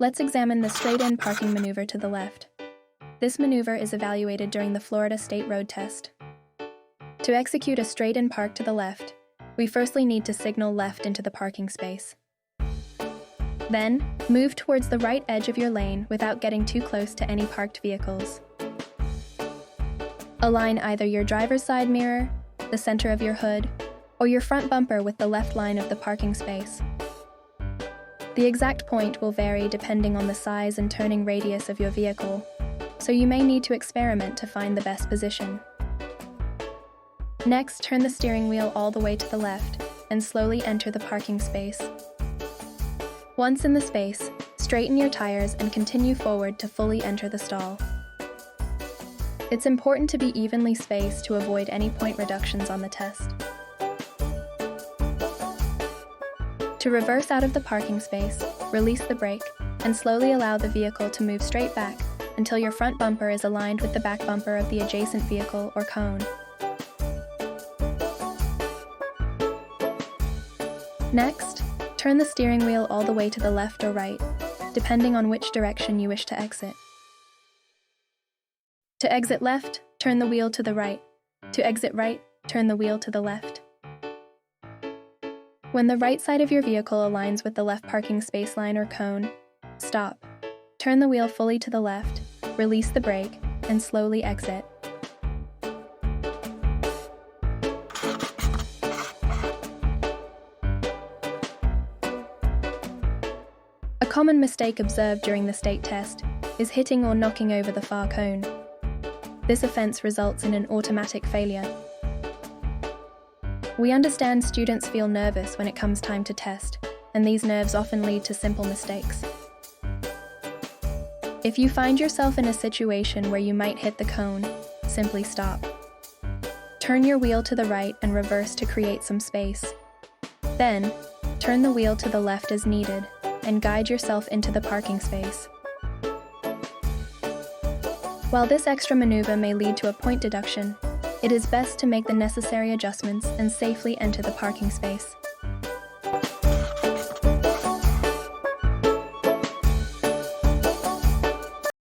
Let's examine the straight-in parking maneuver to the left. This maneuver is evaluated during the Florida State Road Test. To execute a straight-in park to the left, we firstly need to signal left into the parking space. Then, move towards the right edge of your lane without getting too close to any parked vehicles. Align either your driver's side mirror, the center of your hood, or your front bumper with the left line of the parking space. The exact point will vary depending on the size and turning radius of your vehicle, so you may need to experiment to find the best position. Next, turn the steering wheel all the way to the left and slowly enter the parking space. Once in the space, straighten your tires and continue forward to fully enter the stall. It's important to be evenly spaced to avoid any point reductions on the test. To reverse out of the parking space, release the brake and slowly allow the vehicle to move straight back until your front bumper is aligned with the back bumper of the adjacent vehicle or cone. Next, turn the steering wheel all the way to the left or right, depending on which direction you wish to exit. To exit left, turn the wheel to the right. To exit right, turn the wheel to the left. When the right side of your vehicle aligns with the left parking space line or cone, stop. Turn the wheel fully to the left, release the brake, and slowly exit. A common mistake observed during the state test is hitting or knocking over the far cone. This offense results in an automatic failure. We understand students feel nervous when it comes time to test, and these nerves often lead to simple mistakes. If you find yourself in a situation where you might hit the cone, simply stop. Turn your wheel to the right and reverse to create some space. Then, turn the wheel to the left as needed, and guide yourself into the parking space. While this extra maneuver may lead to a point deduction, it is best to make the necessary adjustments and safely enter the parking space.